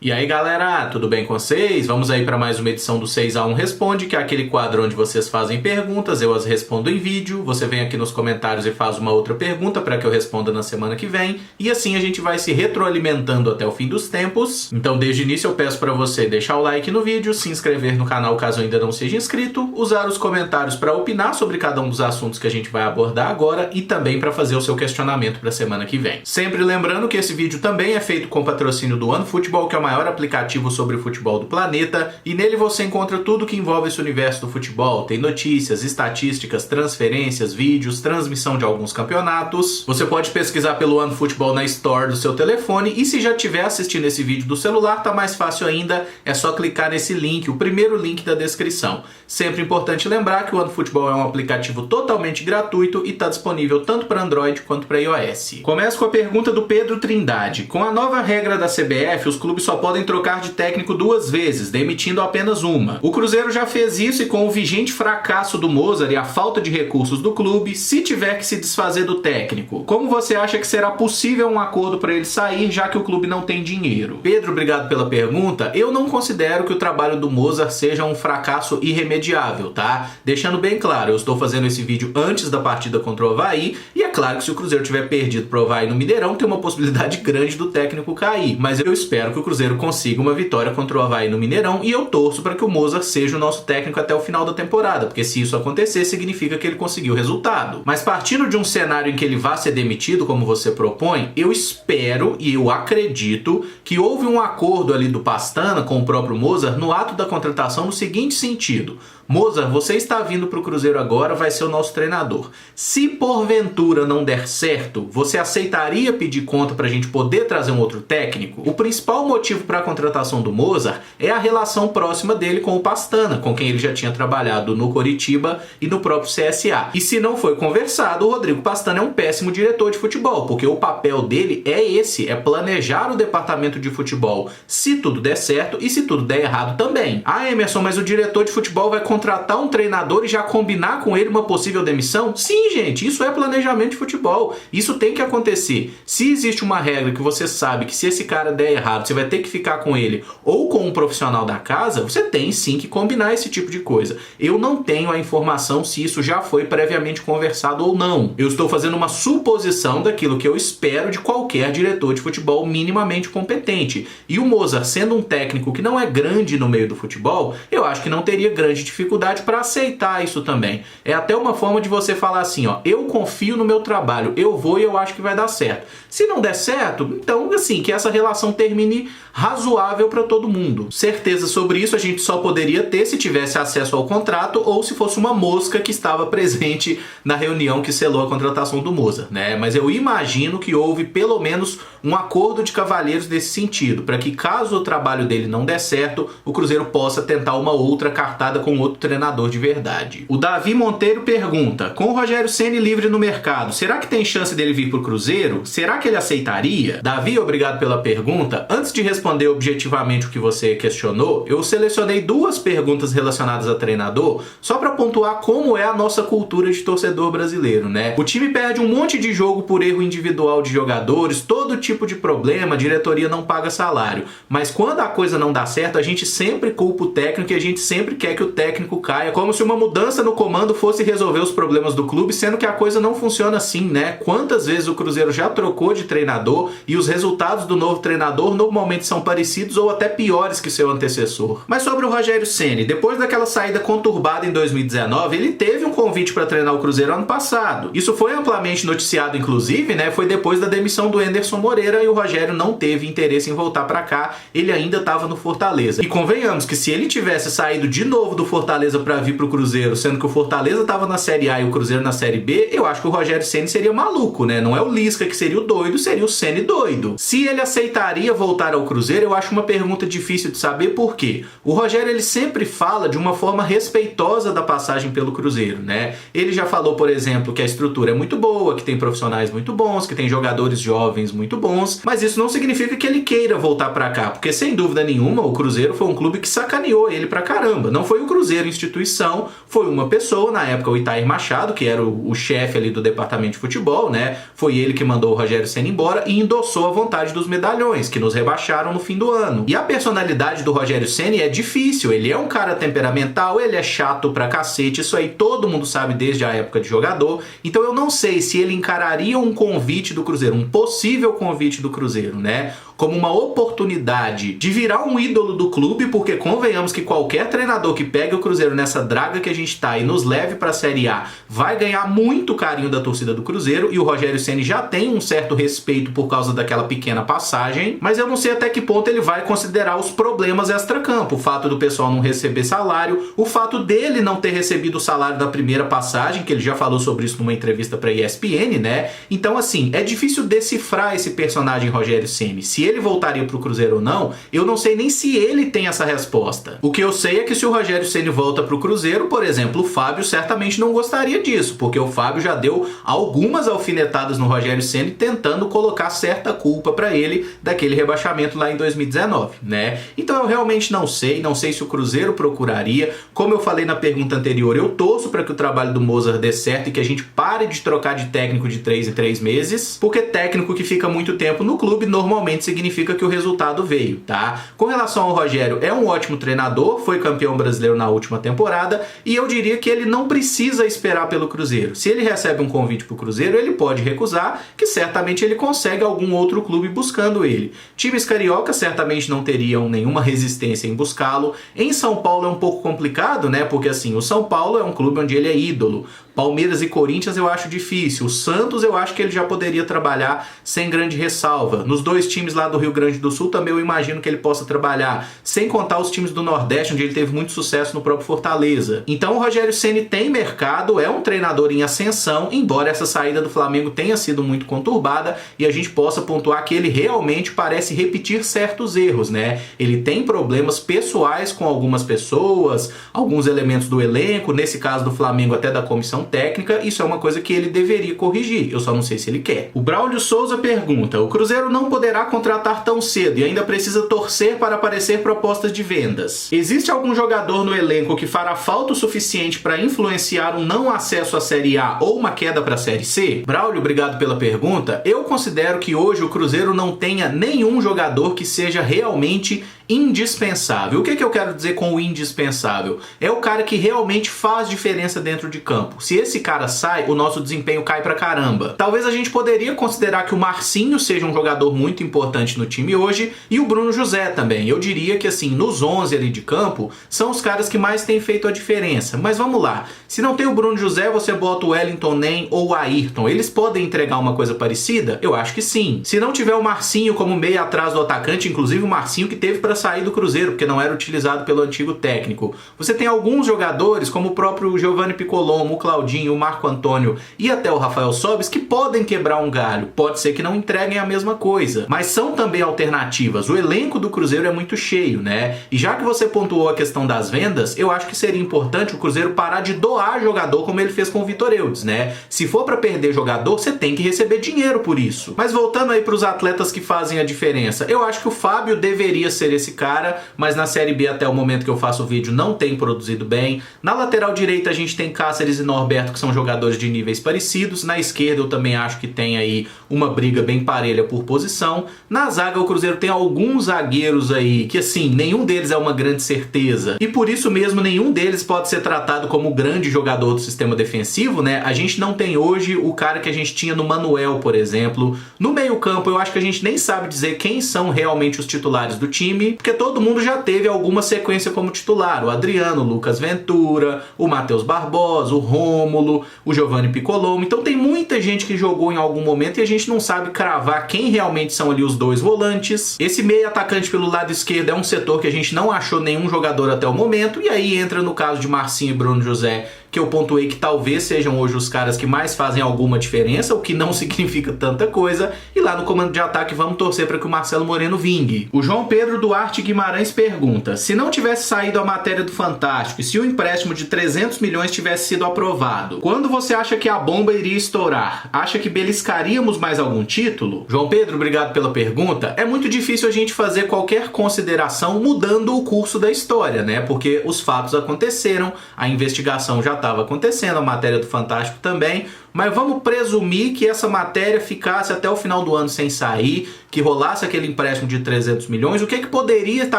E aí galera, tudo bem com vocês? Vamos aí para mais uma edição do 6x1 Responde, que é aquele quadro onde vocês fazem perguntas, eu as respondo em vídeo, você vem aqui nos comentários e faz uma outra pergunta para que eu responda na semana que vem, e assim a gente vai se retroalimentando até o fim dos tempos. Então desde o início eu peço para você deixar o like no vídeo, se inscrever no canal caso ainda não seja inscrito, usar os comentários para opinar sobre cada um dos assuntos que a gente vai abordar agora e também para fazer o seu questionamento para a semana que vem. Sempre lembrando que esse vídeo também é feito com patrocínio do OneFootball, que é o maior aplicativo sobre o futebol do planeta, e nele você encontra tudo que envolve esse universo do futebol. Tem notícias, estatísticas, transferências, vídeos, transmissão de alguns campeonatos. Você pode pesquisar pelo OneFootball na Store do seu telefone, e se já estiver assistindo esse vídeo do celular, tá mais fácil ainda, é só clicar nesse link, o primeiro link da descrição. Sempre importante lembrar que o OneFootball é um aplicativo totalmente gratuito e está disponível tanto para Android quanto para iOS. Começo com a pergunta do Pedro Trindade. Com a nova regra da CBF, os clubes só podem trocar de técnico 2 vezes, demitindo apenas uma. O Cruzeiro já fez isso e com o vigente fracasso do Mozart e a falta de recursos do clube, se tiver que se desfazer do técnico, como você acha que será possível um acordo para ele sair, já que o clube não tem dinheiro? Pedro, obrigado pela pergunta. Eu não considero que o trabalho do Mozart seja um fracasso irremediável, tá? Deixando bem claro, eu estou fazendo esse vídeo antes da partida contra o Avaí, e é claro que se o Cruzeiro tiver perdido pro Avaí no Mineirão, tem uma possibilidade grande do técnico cair, mas eu espero que o Cruzeiro consiga uma vitória contra o Avaí no Mineirão, e eu torço para que o Mozart seja o nosso técnico até o final da temporada, porque se isso acontecer, significa que ele conseguiu o resultado. Mas partindo de um cenário em que ele vá ser demitido, como você propõe, eu espero e eu acredito que houve um acordo ali do Pastana com o próprio Mozart no ato da contratação no seguinte sentido: Mozart, você está vindo para o Cruzeiro agora, vai ser o nosso treinador. Se porventura não der certo, você aceitaria pedir conta para a gente poder trazer um outro técnico? O principal motivo para a contratação do Mozart é a relação próxima dele com o Pastana, com quem ele já tinha trabalhado no Coritiba e no próprio CSA. E se não foi conversado, o Rodrigo Pastana é um péssimo diretor de futebol, porque o papel dele é esse, é planejar o departamento de futebol se tudo der certo e se tudo der errado também. Ah, Emerson, mas o diretor de futebol vai contratar um treinador e já combinar com ele uma possível demissão? Sim, gente, isso é planejamento de futebol. Isso tem que acontecer. Se existe uma regra que você sabe que se esse cara der errado, você vai ter que ficar com ele ou com um profissional da casa, você tem sim que combinar esse tipo de coisa. Eu não tenho a informação se isso já foi previamente conversado ou não. Eu estou fazendo uma suposição daquilo que eu espero de qualquer diretor de futebol minimamente competente. E o Mozart, sendo um técnico que não é grande no meio do futebol, eu acho que não teria grande dificuldade para aceitar isso também. É até uma forma de você falar assim, ó, eu confio no meu trabalho, eu vou e eu acho que vai dar certo. Se não der certo, então assim, que essa relação termine razoável para todo mundo. Certeza sobre isso a gente só poderia ter se tivesse acesso ao contrato ou se fosse uma mosca que estava presente na reunião que selou a contratação do Mozart, né? Mas eu imagino que houve pelo menos um acordo de cavalheiros nesse sentido, para que caso o trabalho dele não der certo, o Cruzeiro possa tentar uma outra cartada com outro treinador de verdade. O Davi Monteiro pergunta: com o Rogério Ceni livre no mercado, será que tem chance dele vir pro Cruzeiro? Será que ele aceitaria? Davi, obrigado pela pergunta. Antes de responder objetivamente o que você questionou, eu selecionei 2 perguntas relacionadas a treinador, só para pontuar como é a nossa cultura de torcedor brasileiro, né? O time perde um monte de jogo por erro individual de jogadores, todo tipo de problema, a diretoria não paga salário. Mas quando a coisa não dá certo, a gente sempre culpa o técnico e a gente sempre quer que o técnico caia, como se uma mudança no comando fosse resolver os problemas do clube, sendo que a coisa não funciona assim, né? Quantas vezes o Cruzeiro já trocou de treinador e os resultados do novo treinador normalmente são parecidos ou até piores que seu antecessor. Mas sobre o Rogério Ceni, depois daquela saída conturbada em 2019, ele teve um convite para treinar o Cruzeiro ano passado. Isso foi amplamente noticiado, inclusive, né? Foi depois da demissão do Anderson Moreira e o Rogério não teve interesse em voltar para cá, ele ainda estava no Fortaleza. E convenhamos que se ele tivesse saído de novo do Fortaleza para vir pro Cruzeiro, sendo que o Fortaleza estava na Série A e o Cruzeiro na Série B, eu acho que o Rogério Ceni seria maluco, né? Não é o Lisca que seria o doido, seria o Ceni doido. Se ele aceitaria voltar ao o Cruzeiro, eu acho uma pergunta difícil de saber por quê. O Rogério, ele sempre fala de uma forma respeitosa da passagem pelo Cruzeiro, né? Ele já falou, por exemplo, que a estrutura é muito boa, que tem profissionais muito bons, que tem jogadores jovens muito bons, mas isso não significa que ele queira voltar pra cá, porque sem dúvida nenhuma o Cruzeiro foi um clube que sacaneou ele pra caramba. Não foi o Cruzeiro instituição, foi uma pessoa, na época o Itair Machado, que era o chefe ali do departamento de futebol, né? Foi ele que mandou o Rogério Ceni embora e endossou a vontade dos medalhões, que nos rebaixaram no fim do ano. E a personalidade do Rogério Ceni é difícil, ele é um cara temperamental, ele é chato pra cacete, isso aí todo mundo sabe desde a época de jogador, então eu não sei se ele encararia um convite do Cruzeiro, um possível convite do Cruzeiro, né? Como uma oportunidade de virar um ídolo do clube, porque convenhamos que qualquer treinador que pegue o Cruzeiro nessa draga que a gente tá e nos leve pra Série A vai ganhar muito carinho da torcida do Cruzeiro, e o Rogério Ceni já tem um certo respeito por causa daquela pequena passagem, mas eu não sei até que ponto ele vai considerar os problemas extracampo, o fato do pessoal não receber salário, o fato dele não ter recebido o salário da primeira passagem, que ele já falou sobre isso numa entrevista pra ESPN, né? Então assim, é difícil decifrar esse personagem Rogério Ceni. Se ele voltaria pro Cruzeiro ou não, eu não sei nem se ele tem essa resposta. O que eu sei é que se o Rogério Ceni volta pro Cruzeiro, por exemplo, o Fábio certamente não gostaria disso, porque o Fábio já deu algumas alfinetadas no Rogério Ceni tentando colocar certa culpa pra ele daquele rebaixamento lá em 2019, né? Então eu realmente não sei se o Cruzeiro procuraria. Como eu falei na pergunta anterior, eu torço para que o trabalho do Mozart dê certo e que a gente pare de trocar de técnico de 3 em 3 meses, porque técnico que fica muito tempo no clube normalmente significa que o resultado veio, tá? Com relação ao Rogério, é um ótimo treinador, foi campeão brasileiro na última temporada, e eu diria que ele não precisa esperar pelo Cruzeiro. Se ele recebe um convite pro Cruzeiro, ele pode recusar, que certamente ele consegue algum outro clube buscando ele. Times cariocas certamente não teriam nenhuma resistência em buscá-lo. Em São Paulo é um pouco complicado, né? Porque assim, o São Paulo é um clube onde ele é ídolo. Palmeiras e Corinthians eu acho difícil. O Santos eu acho que ele já poderia trabalhar sem grande ressalva. Nos dois times lá do Rio Grande do Sul também eu imagino que ele possa trabalhar. Sem contar os times do Nordeste, onde ele teve muito sucesso no próprio Fortaleza. Então o Rogério Ceni tem mercado, é um treinador em ascensão, embora essa saída do Flamengo tenha sido muito conturbada e a gente possa pontuar que ele realmente parece repetir certos erros, né? Ele tem problemas pessoais com algumas pessoas, alguns elementos do elenco, nesse caso do Flamengo até da comissão técnica, isso é uma coisa que ele deveria corrigir, eu só não sei se ele quer. O Braulio Souza pergunta: o Cruzeiro não poderá contratar tão cedo e ainda precisa torcer para aparecer propostas de vendas. Existe algum jogador no elenco que fará falta o suficiente para influenciar um não acesso à Série A ou uma queda para a Série C? Braulio, obrigado pela pergunta. Eu considero que hoje o Cruzeiro não tenha nenhum jogador que seja realmente indispensável. O que eu quero dizer com o indispensável? É o cara que realmente faz diferença dentro de campo. Se esse cara sai, o nosso desempenho cai pra caramba. Talvez a gente poderia considerar que o Marcinho seja um jogador muito importante no time hoje e o Bruno José também. Eu diria que assim, nos 11 ali de campo, são os caras que mais têm feito a diferença. Mas vamos lá, se não tem o Bruno José, você bota o Wellington Nem ou o Ayrton. Eles podem entregar uma coisa parecida? Eu acho que sim. Se não tiver o Marcinho como meia atrás do atacante, inclusive o Marcinho que teve pra sair do Cruzeiro, porque não era utilizado pelo antigo técnico. Você tem alguns jogadores, como o próprio Giovanni Picolomo, o Claudinho, o Marco Antônio e até o Rafael Sobis, que podem quebrar um galho. Pode ser que não entreguem a mesma coisa, mas são também alternativas. O elenco do Cruzeiro é muito cheio, né? E já que você pontuou a questão das vendas, eu acho que seria importante o Cruzeiro parar de doar jogador como ele fez com o Vitor Eudes, né? Se for para perder jogador, você tem que receber dinheiro por isso. Mas voltando aí para os atletas que fazem a diferença, eu acho que o Fábio deveria ser esse cara, mas na Série B até o momento que eu faço o vídeo não tem produzido bem. Na lateral direita a gente tem Cáceres e Norberto, que são jogadores de níveis parecidos. Na esquerda eu também acho que tem aí uma briga bem parelha por posição. Na zaga o Cruzeiro tem alguns zagueiros aí que assim, nenhum deles é uma grande certeza. E por isso mesmo nenhum deles pode ser tratado como o grande jogador do sistema defensivo, né? A gente não tem hoje o cara que a gente tinha no Manuel, por exemplo. No meio campo eu acho que a gente nem sabe dizer quem são realmente os titulares do time, porque todo mundo já teve alguma sequência como titular. O Adriano, o Lucas Ventura, o Matheus Barbosa, o Rômulo, o Giovanni Picolomo. Então tem muita gente que jogou em algum momento e a gente não sabe cravar quem realmente são ali os dois volantes. Esse meio atacante pelo lado esquerdo é um setor que a gente não achou nenhum jogador até o momento, e aí entra no caso de Marcinho e Bruno José, que eu pontuei que talvez sejam hoje os caras que mais fazem alguma diferença, o que não significa tanta coisa, e lá no comando de ataque vamos torcer para que o Marcelo Moreno vingue. O João Pedro Duarte Guimarães pergunta: se não tivesse saído a matéria do Fantástico e se o empréstimo de 300 milhões tivesse sido aprovado, quando você acha que a bomba iria estourar? Acha que beliscaríamos mais algum título? João Pedro, obrigado pela pergunta. É muito difícil a gente fazer qualquer consideração mudando o curso da história, né? Porque os fatos aconteceram, a investigação já estava acontecendo, a matéria do Fantástico também, mas vamos presumir que essa matéria ficasse até o final do ano sem sair, que rolasse aquele empréstimo de 300 milhões, o que poderia estar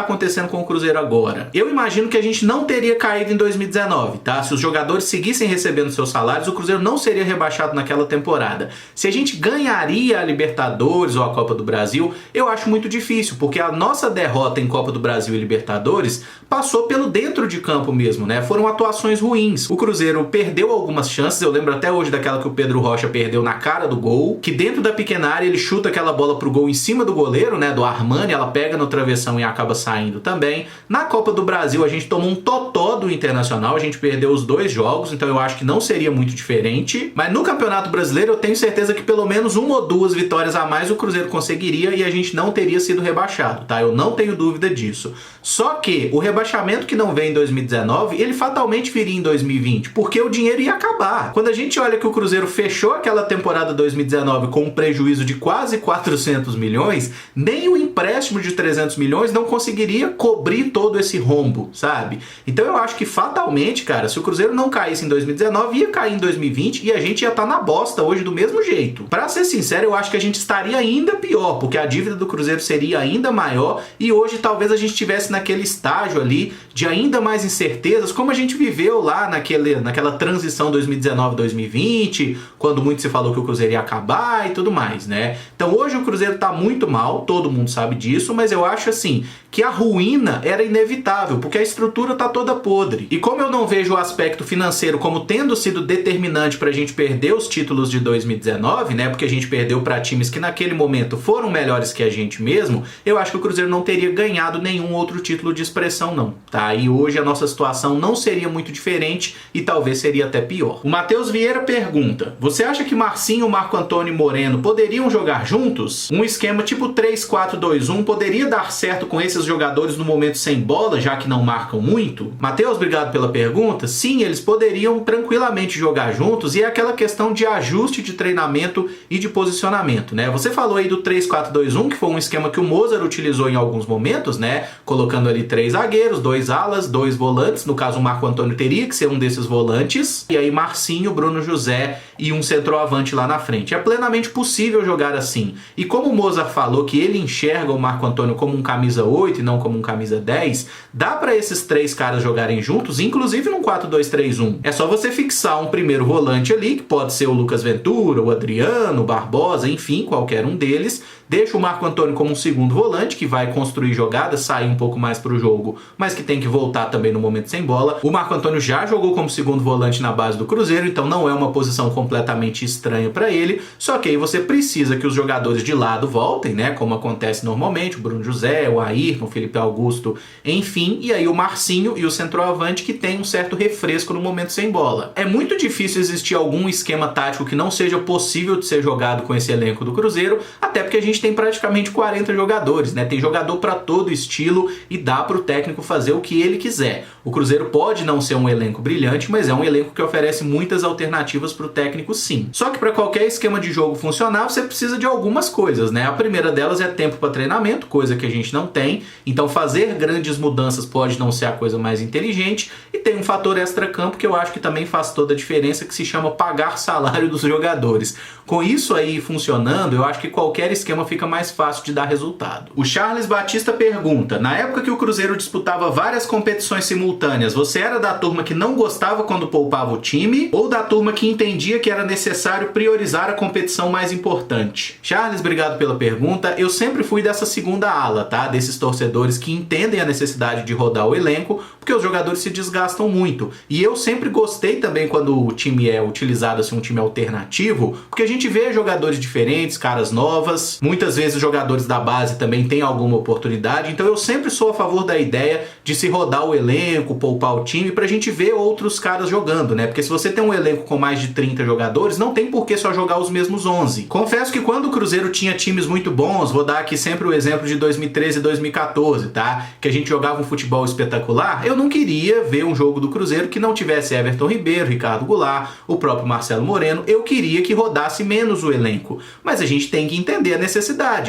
acontecendo com o Cruzeiro agora? Eu imagino que a gente não teria caído em 2019, tá? Se os jogadores seguissem recebendo seus salários, o Cruzeiro não seria rebaixado naquela temporada. Se a gente ganharia a Libertadores ou a Copa do Brasil, eu acho muito difícil, porque a nossa derrota em Copa do Brasil e Libertadores passou pelo dentro de campo mesmo, né? Foram atuações ruins. O Cruzeiro perdeu algumas chances, eu lembro até hoje daquela que o Pedro Rocha perdeu na cara do gol, que dentro da pequena área ele chuta aquela bola pro gol em cima do goleiro, né, do Armani, ela pega no travessão e acaba saindo também. Na Copa do Brasil a gente tomou um totó do Internacional, a gente perdeu os 2 jogos, então eu acho que não seria muito diferente, mas no Campeonato Brasileiro eu tenho certeza que pelo menos 1 ou 2 vitórias a mais o Cruzeiro conseguiria e a gente não teria sido rebaixado, tá? Eu não tenho dúvida disso. Só que o rebaixamento que não vem em 2019, ele fatalmente viria em 2020, porque o dinheiro ia acabar. Quando a gente olha que o Cruzeiro fechou aquela temporada 2019 com um prejuízo de quase 400 milhões, nem o empréstimo de 300 milhões não conseguiria cobrir todo esse rombo, sabe? Então eu acho que fatalmente, cara, se o Cruzeiro não caísse em 2019, ia cair em 2020 e a gente ia estar na bosta hoje do mesmo jeito. Pra ser sincero, eu acho que a gente estaria ainda pior, porque a dívida do Cruzeiro seria ainda maior e hoje talvez a gente estivesse naquele estágio ali de ainda mais incertezas, como a gente viveu lá naquela transição 2019-2020, quando muito se falou que o Cruzeiro ia acabar e tudo mais, né? Então hoje o Cruzeiro tá muito mal, todo mundo sabe disso, mas eu acho assim que a ruína era inevitável, porque a estrutura tá toda podre. E como eu não vejo o aspecto financeiro como tendo sido determinante pra gente perder os títulos de 2019, né? Porque a gente perdeu pra times que naquele momento foram melhores que a gente mesmo, eu acho que o Cruzeiro não teria ganhado nenhum outro título de expressão não, tá? E hoje a nossa situação não seria muito diferente e talvez seria até pior. O Matheus Vieira pergunta: você acha que Marcinho, Marco Antônio e Moreno poderiam jogar juntos? Um esquema tipo 3-4-2-1 poderia dar certo com esses jogadores no momento sem bola, já que não marcam muito? Matheus, obrigado pela pergunta. Sim, eles poderiam tranquilamente jogar juntos e é aquela questão de ajuste de treinamento e de posicionamento, né? Você falou aí do 3-4-2-1, que foi um esquema que o Mozart utilizou em alguns momentos, né? Colocando ali 3 zagueiros, 2 alas, 2 volantes. No caso, o Marco Antônio teria que ser um desses volantes. E aí Marcinho, Bruno José e um centroavante lá na frente. É plenamente possível jogar assim. E como o Mozart falou que ele enxerga o Marco Antônio como um camisa 8 e não como um camisa 10, dá para esses 3 caras jogarem juntos, inclusive num 4-2-3-1. É só você fixar um primeiro volante ali, que pode ser o Lucas Ventura, o Adriano, o Barbosa, enfim, qualquer um deles. Deixa o Marco Antônio como um segundo volante, que vai construir jogadas, sair um pouco mais pro jogo, mas que tem que voltar também no momento sem bola. O Marco Antônio já jogou como segundo volante na base do Cruzeiro, então não é uma posição completamente estranha para ele, só que aí você precisa que os jogadores de lado voltem, né, como acontece normalmente, o Bruno José, o Ayrton, o Felipe Augusto, enfim, e aí o Marcinho e o centroavante que tem um certo refresco no momento sem bola. É muito difícil existir algum esquema tático que não seja possível de ser jogado com esse elenco do Cruzeiro, até porque a gente tem praticamente 40 jogadores, né? Tem jogador para todo estilo e dá para o técnico fazer o que ele quiser. O Cruzeiro pode não ser um elenco brilhante, mas é um elenco que oferece muitas alternativas para o técnico, sim. Só que para qualquer esquema de jogo funcionar, você precisa de algumas coisas, né? A primeira delas é tempo para treinamento, coisa que a gente não tem. Então fazer grandes mudanças pode não ser a coisa mais inteligente. E tem um fator extra-campo que eu acho que também faz toda a diferença, que se chama pagar salário dos jogadores. Com isso aí funcionando, eu acho que qualquer esquema fica mais fácil de dar resultado. O Charles Batista pergunta: na época que o Cruzeiro disputava várias competições simultâneas, você era da turma que não gostava quando poupava o time ou da turma que entendia que era necessário priorizar a competição mais importante? Charles, obrigado pela pergunta. Eu sempre fui dessa segunda ala, tá? Desses torcedores que entendem a necessidade de rodar o elenco, porque os jogadores se desgastam muito. E eu sempre gostei também quando o time é utilizado assim, um time alternativo, porque a gente vê jogadores diferentes, caras novas. Muitas vezes os jogadores da base também têm alguma oportunidade, então eu sempre sou a favor da ideia de se rodar o elenco, poupar o time, pra gente ver outros caras jogando, né? Porque se você tem um elenco com mais de 30 jogadores, não tem por que só jogar os mesmos 11. Confesso que quando o Cruzeiro tinha times muito bons, vou dar aqui sempre o exemplo de 2013 e 2014, tá? Que a gente jogava um futebol espetacular, eu não queria ver um jogo do Cruzeiro que não tivesse Everton Ribeiro, Ricardo Goulart, o próprio Marcelo Moreno. Eu queria que rodasse menos o elenco. Mas a gente tem que entender a necessidade.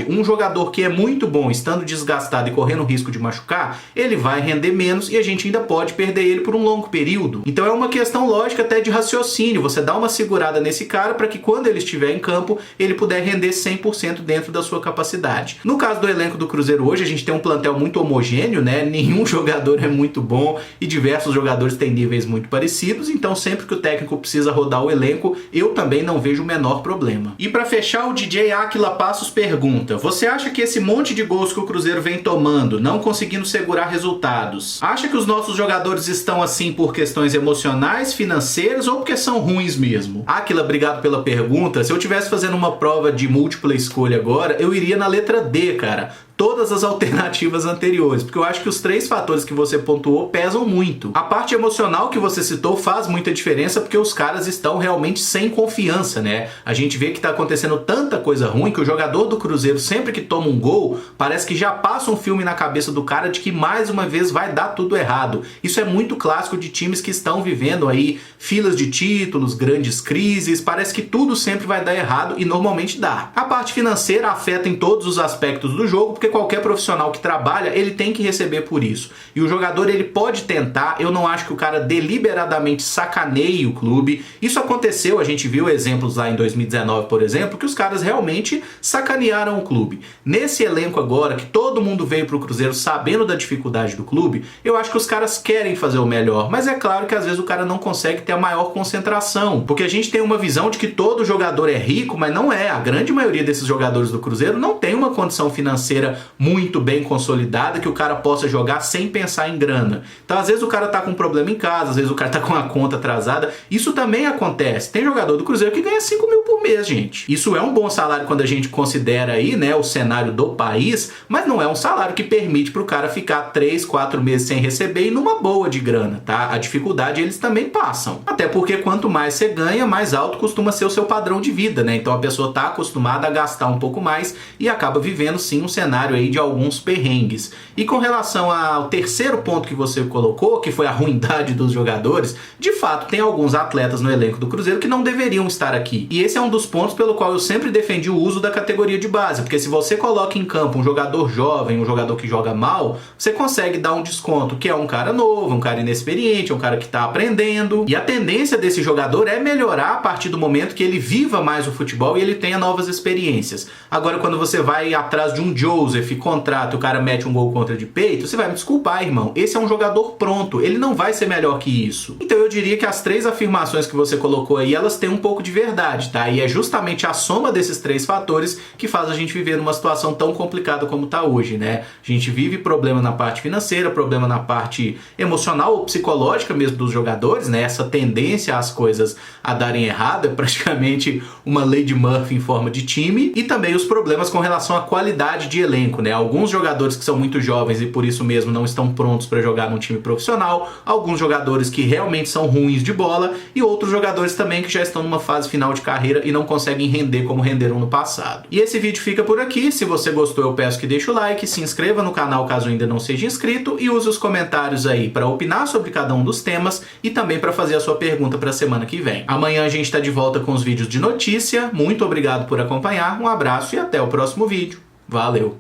Um jogador que é muito bom, estando desgastado e correndo risco de machucar, ele vai render menos e a gente ainda pode perder ele por um longo período. Então é uma questão lógica até de raciocínio. Você dá uma segurada nesse cara para que quando ele estiver em campo, ele puder render 100% dentro da sua capacidade. No caso do elenco do Cruzeiro hoje, a gente tem um plantel muito homogêneo, né? Nenhum jogador é muito bom e diversos jogadores têm níveis muito parecidos, então sempre que o técnico precisa rodar o elenco, eu também não vejo o menor problema. E para fechar, o DJ Aquila Passos pergunta: você acha que esse monte de gols que o Cruzeiro vem tomando, não conseguindo segurar resultados, acha que os nossos jogadores estão assim por questões emocionais, financeiras ou porque são ruins mesmo? Aquila, obrigado pela pergunta. Se eu tivesse fazendo uma prova de múltipla escolha agora, eu iria na letra D, cara. Todas as alternativas anteriores, porque eu acho que os 3 fatores que você pontuou pesam muito. A parte emocional que você citou faz muita diferença porque os caras estão realmente sem confiança, né? A gente vê que tá acontecendo tanta coisa ruim que o jogador do Cruzeiro, sempre que toma um gol, parece que já passa um filme na cabeça do cara de que mais uma vez vai dar tudo errado. Isso é muito clássico de times que estão vivendo aí filas de títulos, grandes crises, parece que tudo sempre vai dar errado e normalmente dá. A parte financeira afeta em todos os aspectos do jogo, porque qualquer profissional que trabalha, ele tem que receber por isso. E o jogador, ele pode tentar, eu não acho que o cara deliberadamente sacaneie o clube. Isso aconteceu, a gente viu exemplos lá em 2019, por exemplo, que os caras realmente sacanearam o clube. Nesse elenco agora, que todo mundo veio pro Cruzeiro sabendo da dificuldade do clube, eu acho que os caras querem fazer o melhor, mas é claro que às vezes o cara não consegue ter a maior concentração, porque a gente tem uma visão de que todo jogador é rico, mas não é. A grande maioria desses jogadores do Cruzeiro não tem uma condição financeira muito bem consolidada que o cara possa jogar sem pensar em grana. Então às vezes o cara tá com um problema em casa, às vezes o cara tá com a conta atrasada. Isso também acontece. Tem jogador do Cruzeiro que ganha 5 mil por mês, gente. Isso é um bom salário quando a gente considera aí, né, o cenário do país, mas não é um salário que permite pro cara ficar 3, 4 meses sem receber e numa boa de grana, tá? A dificuldade eles também passam. Até porque quanto mais você ganha, mais alto costuma ser o seu padrão de vida, né? Então a pessoa tá acostumada a gastar um pouco mais e acaba vivendo sim um cenário aí de alguns perrengues. E com relação ao terceiro ponto que você colocou, que foi a ruindade dos jogadores, de fato tem alguns atletas no elenco do Cruzeiro que não deveriam estar aqui. E esse é um dos pontos pelo qual eu sempre defendi o uso da categoria de base, porque se você coloca em campo um jogador jovem, um jogador que joga mal, você consegue dar um desconto, que é um cara novo, um cara inexperiente, um cara que está aprendendo. E a tendência desse jogador é melhorar a partir do momento que ele viva mais o futebol e ele tenha novas experiências. Agora, quando você vai atrás de um Joseph, contrata, o cara mete um gol contra de peito, você vai me desculpar, irmão. Esse é um jogador pronto, ele não vai ser melhor que isso. Então eu diria que as 3 afirmações que você colocou aí, elas têm um pouco de verdade, tá? E é justamente a soma desses 3 fatores que faz a gente viver numa situação tão complicada como tá hoje, né? A gente vive problema na parte financeira, problema na parte emocional ou psicológica mesmo dos jogadores, né? Essa tendência às coisas a darem errado é praticamente uma lei de Murphy em forma de time. E também os problemas com relação à qualidade de elenco, né? Alguns jogadores que são muito jovens e por isso mesmo não estão prontos para jogar num time profissional, alguns jogadores que realmente são ruins de bola e outros jogadores também que já estão numa fase final de carreira e não conseguem render como renderam no passado. E esse vídeo fica por aqui. Se você gostou, eu peço que deixe o like, se inscreva no canal caso ainda não seja inscrito e use os comentários aí para opinar sobre cada um dos temas e também para fazer a sua pergunta para a semana que vem. Amanhã a gente está de volta com os vídeos de notícia. Muito obrigado por acompanhar, um abraço e até o próximo vídeo. Valeu!